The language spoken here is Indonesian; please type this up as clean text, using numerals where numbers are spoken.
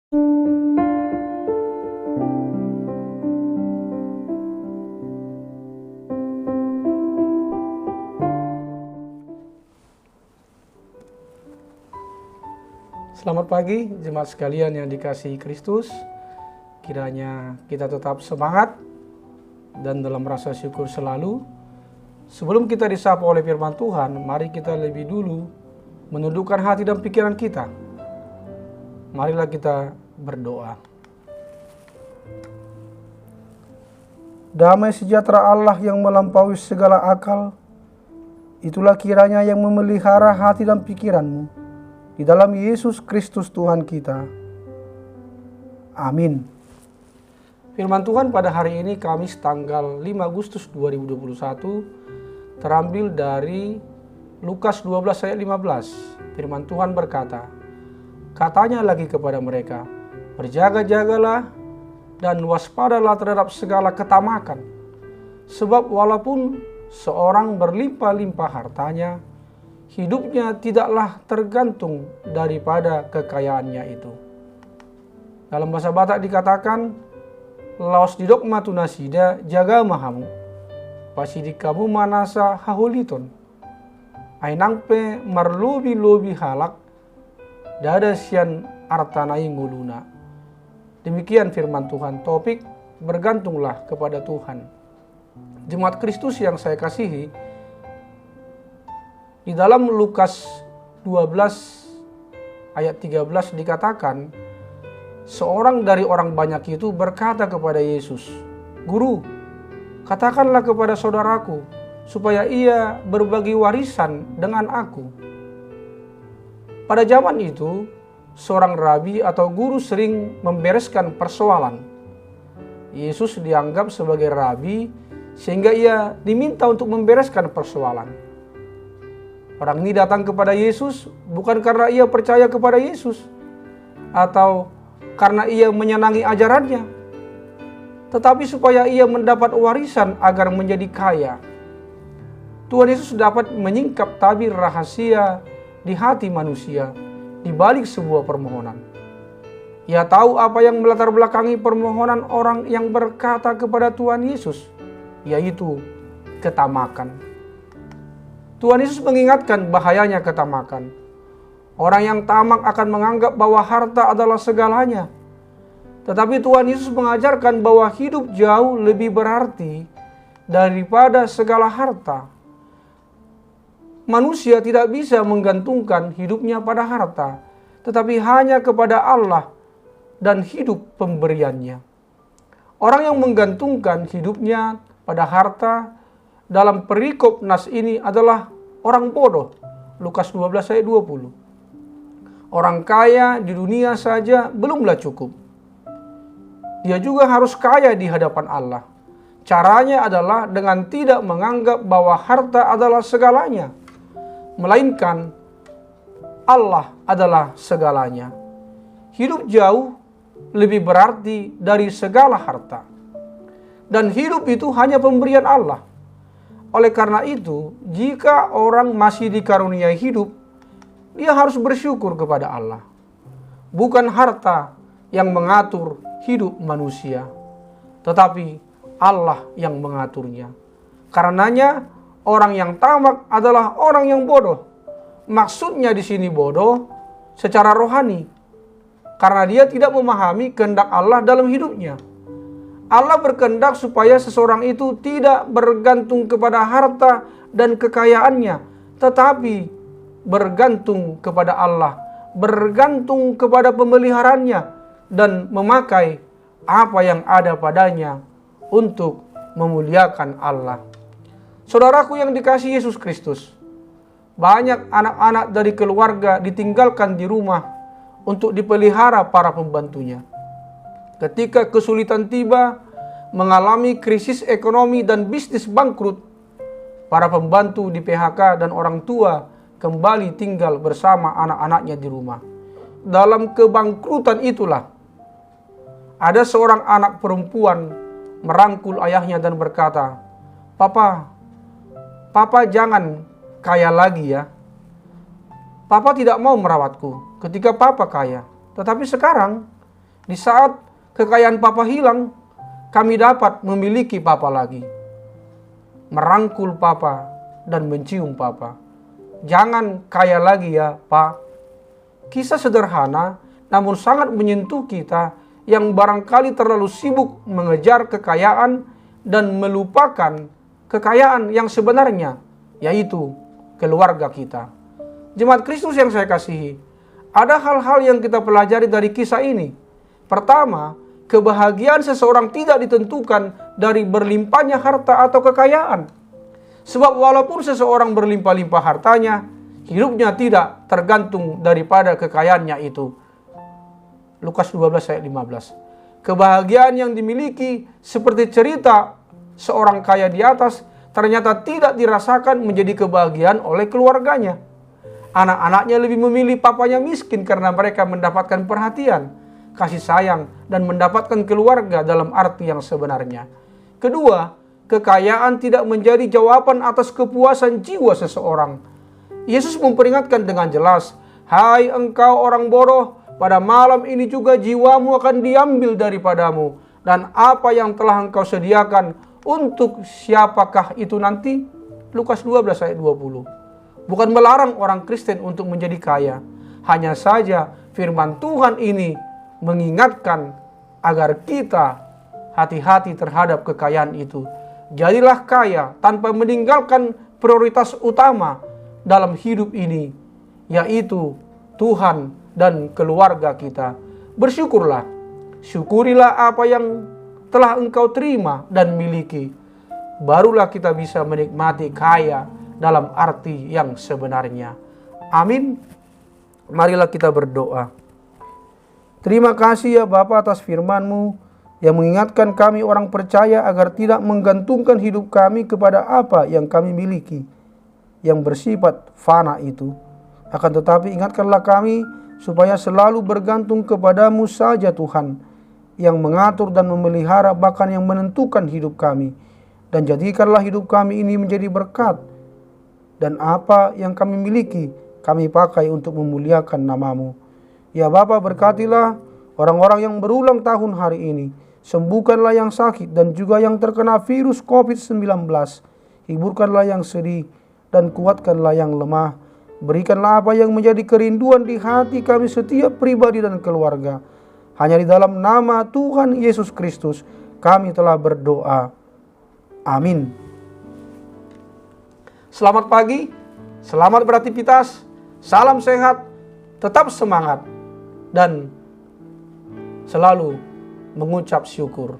Selamat pagi jemaat sekalian yang dikasihi Kristus. Kiranya kita tetap semangat dan dalam rasa syukur selalu. Sebelum kita disapa oleh firman Tuhan, mari kita lebih dulu menundukkan hati dan pikiran kita. Marilah kita berdoa. Damai sejahtera Allah yang melampaui segala akal, itulah kiranya yang memelihara hati dan pikiranmu. Di dalam Yesus Kristus Tuhan kita. Amin. Firman Tuhan pada hari ini Kamis tanggal 5 Agustus 2021 terambil dari Lukas 12 ayat 15. Firman Tuhan berkata, katanya lagi kepada mereka, berjaga-jagalah dan waspadalah terhadap segala ketamakan. Sebab walaupun seorang berlimpah-limpah hartanya, hidupnya tidaklah tergantung daripada kekayaannya itu. Dalam bahasa Batak dikatakan, laos didok matunasida jaga mahamu, pasidi kamu manasa hahuliton, ainangpe marlobi-lobi halak, dada sian artanai nguluna. Demikian firman Tuhan. Topik bergantunglah kepada Tuhan. Jemaat Kristus yang saya kasihi, di dalam Lukas 12 ayat 13 dikatakan, seorang dari orang banyak itu berkata kepada Yesus, Guru, katakanlah kepada saudaraku supaya ia berbagi warisan dengan aku. Pada zaman itu, seorang rabi atau guru sering membereskan persoalan. Yesus dianggap sebagai rabi sehingga ia diminta untuk membereskan persoalan. Orang ini datang kepada Yesus bukan karena ia percaya kepada Yesus atau karena ia menyenangi ajarannya, tetapi supaya ia mendapat warisan agar menjadi kaya. Tuhan Yesus dapat menyingkap tabir rahasia di hati manusia di balik sebuah permohonan. Ia tahu apa yang melatar belakangi permohonan orang yang berkata kepada Tuhan Yesus, yaitu ketamakan. Tuhan Yesus mengingatkan bahayanya ketamakan. Orang yang tamak akan menganggap bahwa harta adalah segalanya. Tetapi Tuhan Yesus mengajarkan bahwa hidup jauh lebih berarti daripada segala harta. Manusia tidak bisa menggantungkan hidupnya pada harta, tetapi hanya kepada Allah dan hidup pemberiannya. Orang yang menggantungkan hidupnya pada harta dalam perikop nas ini adalah orang bodoh. Lukas 12 ayat 20. Orang kaya di dunia saja belumlah cukup. Dia juga harus kaya di hadapan Allah. Caranya adalah dengan tidak menganggap bahwa harta adalah segalanya, melainkan Allah adalah segalanya. Hidup jauh lebih berarti dari segala harta. Dan hidup itu hanya pemberian Allah. Oleh karena itu, jika orang masih dikaruniai hidup, dia harus bersyukur kepada Allah. Bukan harta yang mengatur hidup manusia, tetapi Allah yang mengaturnya. Karenanya, orang yang tamak adalah orang yang bodoh. Maksudnya di sini bodoh secara rohani, karena dia tidak memahami kehendak Allah dalam hidupnya. Allah berkehendak supaya seseorang itu tidak bergantung kepada harta dan kekayaannya, tetapi bergantung kepada Allah, bergantung kepada pemeliharaannya, dan memakai apa yang ada padanya untuk memuliakan Allah. Saudaraku yang dikasihi Yesus Kristus, banyak anak-anak dari keluarga ditinggalkan di rumah untuk dipelihara para pembantunya. Ketika kesulitan tiba, mengalami krisis ekonomi dan bisnis bangkrut, para pembantu di PHK dan orang tua kembali tinggal bersama anak-anaknya di rumah. Dalam kebangkrutan itulah, ada seorang anak perempuan merangkul ayahnya dan berkata, Papa jangan kaya lagi ya. Papa tidak mau merawatku ketika Papa kaya. Tetapi sekarang Di saat kekayaan Papa hilang, kami dapat memiliki Papa lagi. Merangkul Papa dan mencium Papa. Jangan kaya lagi ya, Pak. Kisah sederhana namun sangat menyentuh kita yang barangkali terlalu sibuk mengejar kekayaan dan melupakan kekayaan yang sebenarnya, yaitu keluarga kita. Jemaat Kristus yang saya kasihi, ada hal-hal yang kita pelajari dari kisah ini. Pertama, kebahagiaan seseorang tidak ditentukan dari berlimpahnya harta atau kekayaan. Sebab walaupun seseorang berlimpah-limpah hartanya, hidupnya tidak tergantung daripada kekayaannya itu. Lukas 12 ayat 15. Kebahagiaan yang dimiliki seperti cerita seorang kaya di atas ternyata tidak dirasakan menjadi kebahagiaan oleh keluarganya. Anak-anaknya lebih memilih papanya miskin karena mereka mendapatkan perhatian, kasih sayang, dan mendapatkan keluarga dalam arti yang sebenarnya. Kedua, kekayaan tidak menjadi jawaban atas kepuasan jiwa seseorang. Yesus memperingatkan dengan jelas, "Hai engkau orang bodoh, pada malam ini juga jiwamu akan diambil daripadamu. Dan apa yang telah engkau sediakan, untuk siapakah itu nanti?" Lukas 12 ayat 20. Bukan melarang orang Kristen untuk menjadi kaya. Hanya saja firman Tuhan ini mengingatkan agar kita hati-hati terhadap kekayaan itu. Jadilah kaya tanpa meninggalkan prioritas utama dalam hidup ini, yaitu Tuhan dan keluarga kita. Bersyukurlah, syukurilah apa yang telah engkau terima dan miliki. Barulah kita bisa menikmati kaya dalam arti yang sebenarnya. Amin. Marilah kita berdoa. Terima kasih ya Bapa atas firman-Mu yang mengingatkan kami orang percaya agar tidak menggantungkan hidup kami kepada apa yang kami miliki, yang bersifat fana itu. Akan tetapi ingatkanlah kami supaya selalu bergantung kepadamu saja Tuhan, yang mengatur dan memelihara bahkan yang menentukan hidup kami. Dan jadikanlah hidup kami ini menjadi berkat, dan apa yang kami miliki kami pakai untuk memuliakan nama-Mu. Ya Bapa, berkatilah orang-orang yang berulang tahun hari ini. Sembuhkanlah yang sakit dan juga yang terkena virus COVID-19. Hiburkanlah yang sedih dan kuatkanlah yang lemah. Berikanlah apa yang menjadi kerinduan di hati kami setiap pribadi dan keluarga. Hanya di dalam nama Tuhan Yesus Kristus kami telah berdoa. Amin. Selamat pagi, selamat beraktivitas, salam sehat, tetap semangat, dan selalu mengucap syukur.